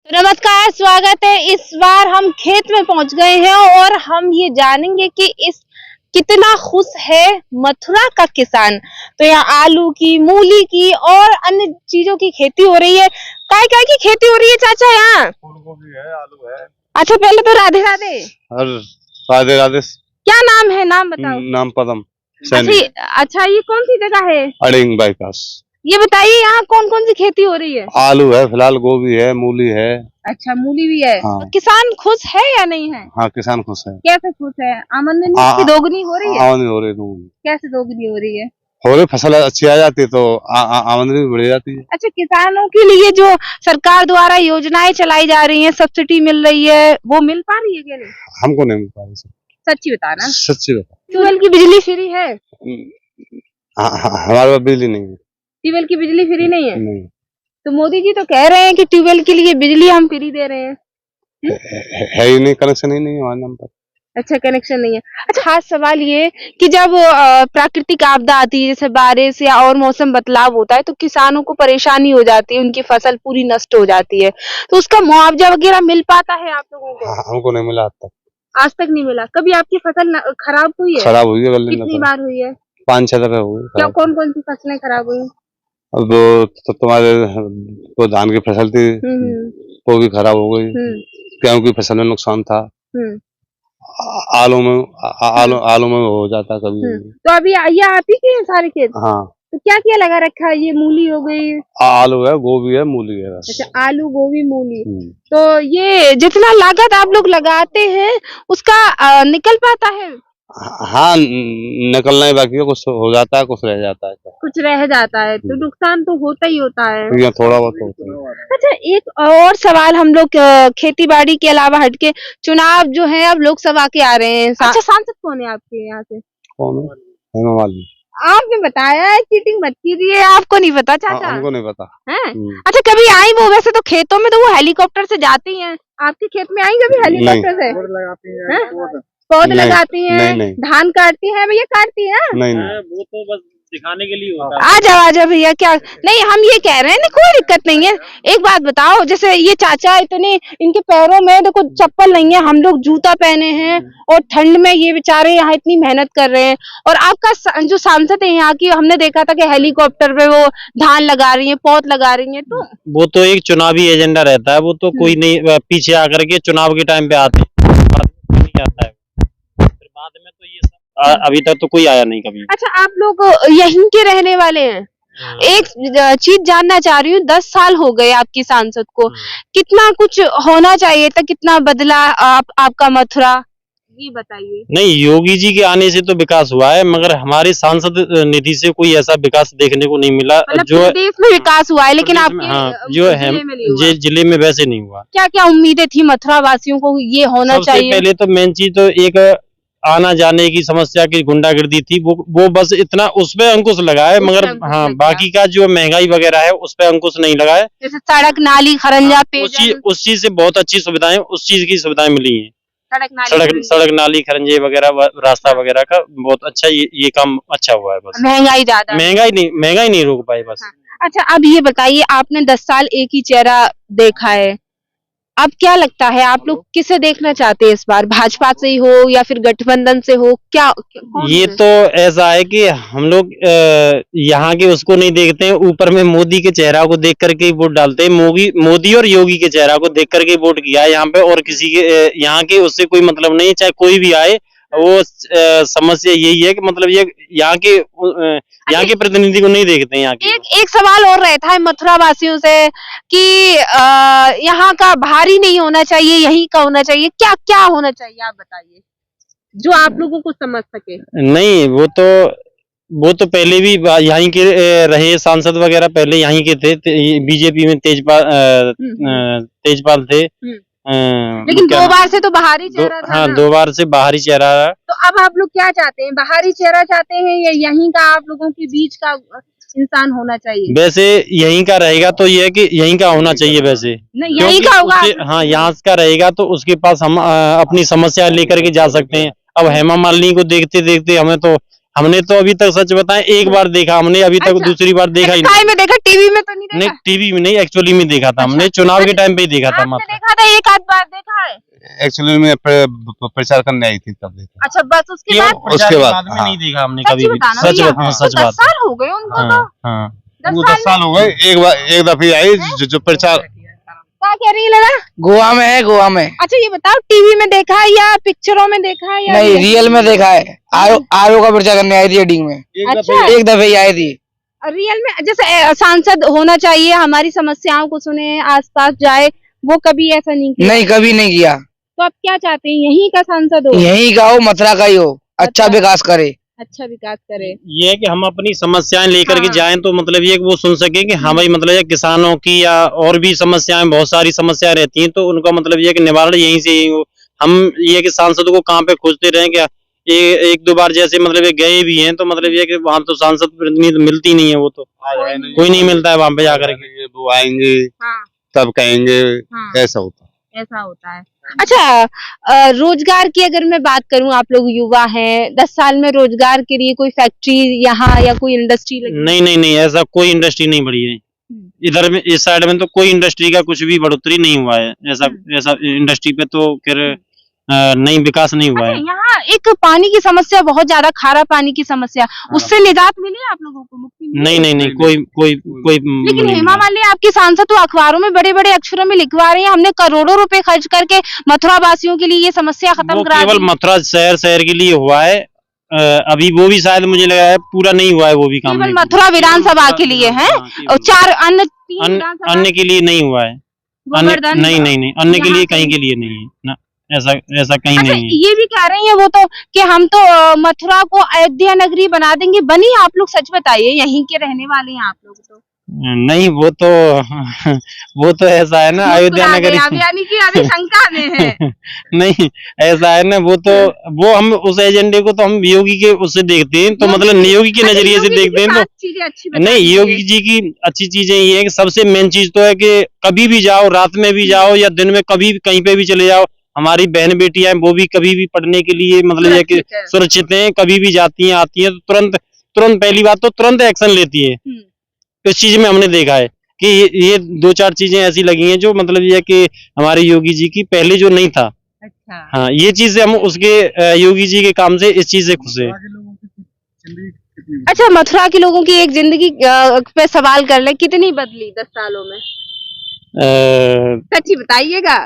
नमस्कार, स्वागत है। इस बार हम खेत में पहुंच गए हैं और हम ये जानेंगे कि इस कितना खुश है मथुरा का किसान। तो यहाँ आलू की, मूली की और अन्य चीजों की खेती हो रही है। काय की खेती हो रही है चाचा यहाँ? फूल गोभी है, आलू है। अच्छा, पहले तो राधे राधे। और राधे राधे। क्या नाम है, नाम बताओ। नाम पदम सैनी। अच्छा, ये कौन सी जगह है? अड़िंग बाईपास। ये बताइए यहाँ कौन कौन सी खेती हो रही है? आलू है फिलहाल, गोभी है, मूली है। अच्छा, मूली भी है। हाँ। किसान खुश है या नहीं है? हाँ, किसान खुश है। कैसे खुश है? आमदनी की दोगुनी हो रही है? आमदनी हो रही है। कैसे दोगुनी हो रही है? हो रही, फसल अच्छी आ जाती है तो आमदनी भी बढ़ जाती है। अच्छा, किसानों के लिए जो सरकार द्वारा योजनाएं चलाई जा रही हैं, सब्सिडी मिल रही है, वो मिल पा रही है क्या? नहीं, हमको नहीं मिल पा रही। सच्ची बताना। सच्ची बता। ट्यूबवेल की बिजली फ्री है? हमारे पास बिजली नहीं है। ट्यूबवेल की बिजली फ्री नहीं है? नहीं तो मोदी जी तो कह रहे हैं कि ट्यूबवेल के लिए बिजली हम फ्री दे रहे हैं। है ही नहीं, कनेक्शन ही नहीं है हमारे नाम पर। अच्छा, कनेक्शन नहीं है। अच्छा, खास सवाल ये कि जब प्राकृतिक आपदा आती है, जैसे बारिश या और मौसम बदलाव होता है, तो किसानों को परेशानी हो जाती है, उनकी फसल पूरी नष्ट हो जाती है, तो उसका मुआवजा वगैरह मिल पाता है आप लोगों को? हमको नहीं मिला आज तक नहीं मिला। कभी आपकी फसल खराब हुई है? खराब हुई है। कितनी बार हुई है? 5-6 दफे हुई। क्या कौन कौन सी फसलें खराब हुई? अब तो तुम्हारे वो धान की फसल थी, वो भी खराब हो गई। गेहूं की फसल में नुकसान था। आलू में हो जाता कभी। तो अभी ये आप ही के हैं सारे खेत? हाँ। तो क्या क्या लगा रखा है? ये मूली हो गई, आलू है, गोभी है, मूली है बस। अच्छा, आलू, गोभी, मूली। तो ये जितना लागत आप लोग लगाते हैं उसका निकल पाता है? हाँ, निकलना ही बाकी है, कुछ हो जाता है, कुछ रह जाता है। कुछ रह जाता है तो नुकसान तो होता ही होता है। ये थोड़ा बहुत होता है। अच्छा, एक और सवाल, हम लोग खेती बाड़ी के अलावा हटके चुनाव जो है अब लोकसभा के आ रहे हैं। अच्छा, सांसद कौन है आपके यहाँ से? कौन है? हेमा मालिनी। आपने बताया है, चीटिंग मत कीजिए। आपको नहीं पता चाचा? हमको नहीं पता है। अच्छा, कभी आई वो? वैसे तो खेतों में तो वो हेलीकॉप्टर से जाती हैं। आपके खेत में आई कभी हेलीकॉप्टर से? पौध लगाती हैं, धान काटती हैं? भैया काटती हैं? नहीं, वो तो बस दिखाने के लिए होता है। आ जाओ भैया। क्या नहीं, हम ये कह रहे हैं ना, कोई दिक्कत नहीं है। एक बात बताओ, जैसे ये चाचा इतने, इनके पैरों में देखो चप्पल नहीं है, हम लोग जूता पहने हैं और ठंड में ये बेचारे यहाँ इतनी मेहनत कर रहे हैं, और आपका जो सांसद है यहाँ की, हमने देखा था कि हेलीकॉप्टर पे वो धान लगा रही है, पौध लगा रही है। तो वो तो एक चुनावी एजेंडा रहता है, वो तो कोई नहीं पीछे आकर के चुनाव के टाइम पे आते नहीं आता है। फिर बाद में तो ये सब अभी तक तो कोई आया नहीं कभी। अच्छा, आप लोग यहीं के रहने वाले हैं? एक चीज जानना चाह रही हूँ, 10 साल हो गए आपकी सांसद को, कितना कुछ होना चाहिए था, कितना बदला आपका मथुरा, ये बताइए। नहीं, योगी जी के आने से तो विकास हुआ है, मगर हमारे सांसद निधि से कोई ऐसा विकास देखने को नहीं मिला। जो देश में विकास हुआ है, लेकिन आपके जो है जिले में वैसे नहीं हुआ। क्या क्या उम्मीदें थी मथुरा वासियों को ये होना चाहिए? पहले तो मेन चीज तो एक आना जाने की समस्या की गुंडागर्दी थी, वो बस इतना उस पे अंकुश लगा है, मगर हाँ बाकी का जो महंगाई वगैरह है उस पे अंकुश नहीं लगा है। जैसे सड़क, नाली, खरंजा, उस चीज से बहुत अच्छी सुविधाएं, उस चीज की सुविधाएं मिली है। सड़क नाली, खरंजे वगैरह, रास्ता वगैरह का बहुत अच्छा, ये काम अच्छा हुआ है। बस महंगाई ज्यादा, महंगाई नहीं रोक पाई बस। अच्छा, अब ये बताइए, आपने 10 साल एक ही चेहरा देखा है, अब क्या लगता है आप लोग किसे देखना चाहते हैं इस बार? भाजपा से ही हो या फिर गठबंधन से हो? क्या ये तो ऐसा है कि हम लोग यहाँ के उसको नहीं देखते हैं, ऊपर में मोदी के चेहरा को देख करके वोट डालते हैं। मोदी और योगी के चेहरा को देख करके वोट किया है यहाँ पे, और किसी के यहाँ के उससे कोई मतलब नहीं, चाहे कोई भी आए। वो समस्या यही है कि मतलब ये यहाँ के प्रतिनिधि को नहीं देखते हैं यहाँ के। एक सवाल और रहता है मथुरा वासियों से कि यहाँ का बाहरी नहीं होना चाहिए, यहीं का होना चाहिए। क्या क्या होना चाहिए आप बताइए, जो आप लोगों को समझ सके। नहीं, वो तो पहले भी यहीं के रहे सांसद वगैरह, पहले यहीं के थे। बीजेपी में तेजपाल थे। लेकिन 2 बार से तो बाहरी चेहरा था। हाँ, 2 बार से बाहरी चेहरा। तो अब आप लोग क्या चाहते हैं? बाहरी चेहरा चाहते हैं या यहीं का आप लोगों के बीच का इंसान होना चाहिए? वैसे यहीं का रहेगा तो ये है कि यहीं का होना चाहिए वैसे। नहीं, यहीं का होगा। हाँ, यहाँ का रहेगा तो उसके पास हम अपनी समस्या लेकर के जा सकते हैं। अब हेमा मालिनी को देखते देखते हमें तो हमने तो अभी तक सच बताएं एक बार देखा हमने, अभी तक दूसरी बार देखा ही काय में देखा, टीवी में तो नहीं देखा? नहीं, टीवी में नहीं, एक्चुअली में देखा था हमने, चुनाव के टाइम पे ही देखा था। आपने देखा था, एक आध बार देखा है? एक्चुअली में प्रचार करने आई थी तब देखा। अच्छा, बस उसके बाद उसके बाद में नहीं देखा हमने सच कभी भी। बताना सच भैया, बताना, सच 10 बात। साल हो गए उनको तो। हाँ, 10 साल हो गए, एक दफे आई जो प्रचार। क्या कह रही है लगा? गोवा में है, गोवा में। अच्छा ये बताओ, टीवी में देखा है या पिक्चरों में देखा है या नहीं, रियल में देखा है। आरओ का प्रचार करने आई थी हेडिंग में, अच्छा, एक दफे ही आई थी। रियल में जैसे सांसद होना चाहिए, हमारी समस्याओं को सुने, आसपास जाए, वो कभी ऐसा नहीं किया? नहीं, कभी नहीं किया। तो आप क्या चाहते हैं, यहीं का सांसद हो? यहीं का हो, मथुरा का ही हो, अच्छा विकास करे। अच्छा विकास करे। ये है कि हम अपनी समस्याएं लेकर के हाँ। जाएं तो मतलब ये कि वो सुन सके कि हाँ भाई, मतलब ये किसानों की या और भी समस्याएं, बहुत सारी समस्याएं रहती हैं, तो उनका मतलब ये कि निवारण यहीं से यहीं हो। हम ये कि सांसद को कहाँ पे खोजते रहें क्या? एक दो बार जैसे मतलब ये गए भी हैं, तो मतलब ये कि वहाँ तो सांसद प्रतिनिधि मिलती नहीं है, वो तो कोई नहीं मिलता है वहाँ पे जाकर के। वो आएंगे हाँ, तब कहेंगे, हाँ, ऐसा होता है। ऐसा होता है। अच्छा, रोजगार की अगर मैं बात करूं, आप लोग युवा हैं, 10 साल में रोजगार के लिए कोई फैक्ट्री यहाँ या कोई इंडस्ट्री लगी? नहीं नहीं नहीं, ऐसा कोई इंडस्ट्री नहीं बढ़ी है इधर में, इस साइड में तो कोई इंडस्ट्री का कुछ भी बढ़ोतरी नहीं हुआ है। ऐसा इंडस्ट्री पे तो फिर नहीं, विकास नहीं हुआ अच्छा, है। यहाँ एक पानी की समस्या, बहुत ज्यादा खारा पानी की समस्या, उससे निजात मिली आप लोगों को, मुक्ति मिली? नहीं नहीं नहीं, कोई लेकिन नहीं हेमा मिला। मालिनी आपकी सांसद तो अखबारों में बड़े बड़े अक्षरों में लिखवा रही है, हमने करोड़ों रुपए खर्च करके मथुरा वासियों के लिए ये समस्या खत्म वो करा केवल दी। मथुरा शहर के लिए हुआ है। अभी वो भी शायद मुझे लगा है पूरा नहीं हुआ है, वो भी काम केवल नहीं। मथुरा विधानसभा के लिए है, और 4 अन्य 3 विधानसभा अन्य के लिए नहीं हुआ है। गोवर्धन, नहीं नहीं नहीं, अन्य के यहाँ लिए पे- कहीं के लिए नहीं है ना, ऐसा कहीं अच्छा, नहीं है। ये भी कह रही है वो तो कि हम तो मथुरा को अयोध्या नगरी बना देंगे। बनी? आप लोग सच बताइए, यहीं के रहने वाले हैं आप लोग तो। नहीं, वो तो ऐसा है ना, अयोध्या मुस्कुरा नगरी गए आप, यानी कि अभी शंका में है। नहीं, ऐसा है ना, वो हम उस एजेंडे को तो हम योगी के उससे देखते हैं, तो मतलब योगी के अच्छा, नजरिए से योगी जी देखते की हैं तो 5 चीजें अच्छी बता नहीं। दीजिए। योगी जी की अच्छी चीजें ये है कि सबसे मेन चीज तो है कि कभी भी जाओ, रात में भी जाओ या दिन में कभी भी कहीं पे भी चले जाओ, हमारी बहन बेटियां वो भी कभी भी पढ़ने के लिए मतलब ये कि सुरक्षित हैं, कभी भी जाती हैं आती हैं, तो तुरंत पहली बात तो तुरंत एक्शन लेती है। इस चीज में हमने देखा है कि ये 2-4 चीजें ऐसी लगी हैं जो मतलब ये है कि हमारे योगी जी की पहले जो नहीं था। अच्छा, हाँ, ये चीज से हम उसके योगी जी के काम से इस चीज से खुश हैं। अच्छा, मथुरा के लोगों की एक जिंदगी पे सवाल कर ले, कितनी बदली 10 सालों में? सच्ची बताइएगा।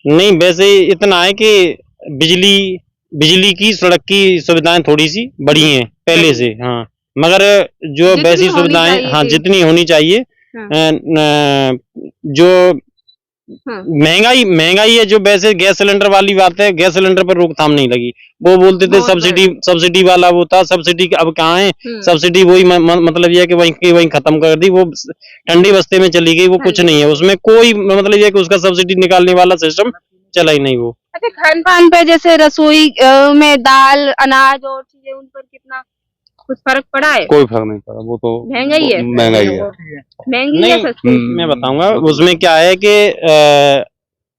नहीं, वैसे इतना है कि बिजली की, सड़क की सुविधाएं थोड़ी सी बढ़ी हैं पहले से। हाँ, मगर जो जितनी वैसी होनी सुविधाएं, चाहिए हाँ थी। जितनी होनी चाहिए, जो हाँ। महंगाई है, जो वैसे गैस सिलेंडर वाली बात है, गैस सिलेंडर पर रोकथाम नहीं लगी। वो बोलते थे बहुत सब्सिडी वाला वो था, सब्सिडी अब कहाँ है? सब्सिडी वही मतलब ये है कि वहीं खत्म कर दी, वो ठंडी बस्ते में चली गई, वो कुछ नहीं है उसमें, कोई मतलब ये कि उसका सब्सिडी निकालने वाला सिस्टम चला ही नहीं वो। अच्छा, खान पान पे जैसे रसोई में दाल, अनाज और चीजें, उन पर कितना कुछ फर्क पड़ा है? कोई फर्क नहीं पड़ा, वो तो महंगाई है। महंगाई है। महंगी है सस्ती? मैं बताऊंगा उसमें क्या है कि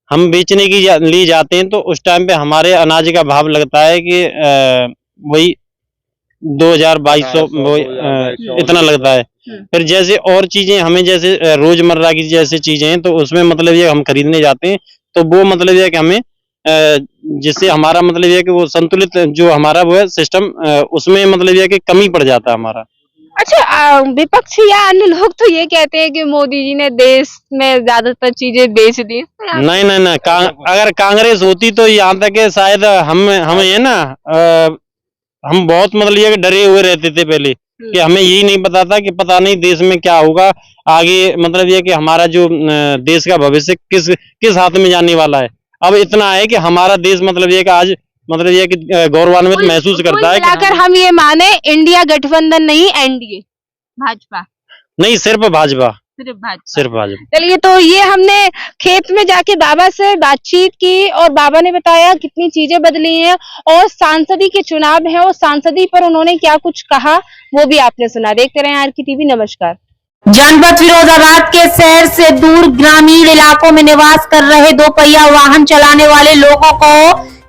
हम बेचने की लिए जाते हैं तो उस टाइम पे हमारे अनाज का भाव लगता है कि वही 2200 इतना लगता है। फिर जैसे और चीजें हमें जैसे रोजमर्रा की जैसे चीजें हैं, तो उसमें मतलब ये हम खरीदने जाते हैं, तो वो मतलब ये कि हमें जिससे हमारा मतलब ये कि वो संतुलित जो हमारा वो है सिस्टम, उसमें मतलब ये कि कमी पड़ जाता है हमारा। अच्छा, विपक्षी या अन्य लोग तो ये कहते हैं कि मोदी जी ने देश में ज्यादातर चीजें बेच दी। नहीं नहीं नहीं, अगर कांग्रेस होती तो यहाँ तक है शायद हम ये ना, हम बहुत मतलब ये डरे हुए रहते थे पहले कि हमें यही नहीं पता था कि पता नहीं देश में क्या होगा आगे, मतलब ये कि हमारा जो देश का भविष्य किस हाथ में जाने वाला है। अब इतना है कि हमारा देश मतलब ये कि आज मतलब ये कि गौरवान्वित महसूस करता है कि हम ये माने इंडिया गठबंधन नहीं, एनडीए भाजपा नहीं, सिर्फ भाजपा। चलिए, तो ये हमने खेत में जाके बाबा से बातचीत की और बाबा ने बताया कितनी चीजें बदली हैं, और सांसदी के चुनाव है और सांसदी पर उन्होंने क्या कुछ कहा वो भी आपने सुना। देखते रहे आरके टीवी। नमस्कार। जनपद फिरोजाबाद के शहर से दूर ग्रामीण इलाकों में निवास कर रहे 2 पहिया वाहन चलाने वाले लोगों को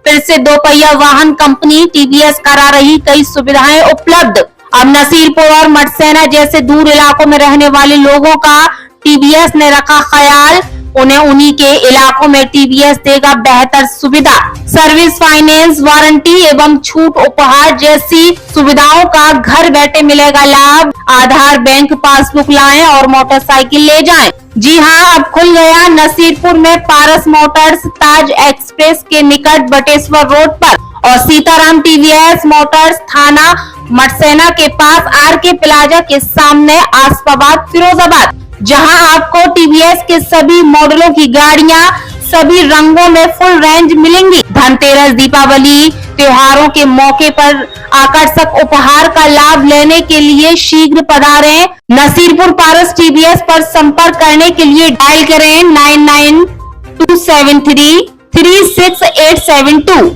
फिर से दोपहिया वाहन कंपनी टीवीएस करा रही कई सुविधाएं उपलब्ध। अब नसीरपुर और मटसेना जैसे दूर इलाकों में रहने वाले लोगों का टीवीएस ने रखा ख्याल, उन्हें उन्हीं के इलाकों में टीवीएस देगा बेहतर सुविधा। सर्विस, फाइनेंस, वारंटी एवं छूट उपहार जैसी सुविधाओं का घर बैठे मिलेगा लाभ। आधार, बैंक पासबुक लाएं और मोटरसाइकिल ले जाएं। जी हां, अब खुल गया नसीरपुर में पारस मोटर्स ताज एक्सप्रेस के निकट बटेश्वर रोड पर और सीताराम टीवीएस मोटर्स थाना मटसेना के पास आरके प्लाजा के सामने आसपाबाद फिरोजाबाद, जहां आपको टीवीएस के सभी मॉडलों की गाड़ियां सभी रंगों में फुल रेंज मिलेंगी। धनतेरस, दीपावली त्योहारों के मौके पर आकर्षक उपहार का लाभ लेने के लिए शीघ्र पधारें। नसीरपुर पारस टीवीएस पर संपर्क करने के लिए डायल करें 9927336872।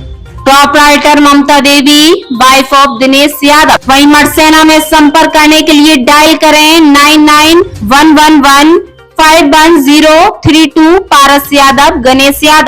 Proprietor Mamta Devi, wife of Dinesh Yadav. वहीं मटसेना में संपर्क करने के लिए डायल करें 9911151032। पारस यादव, गणेश यादव।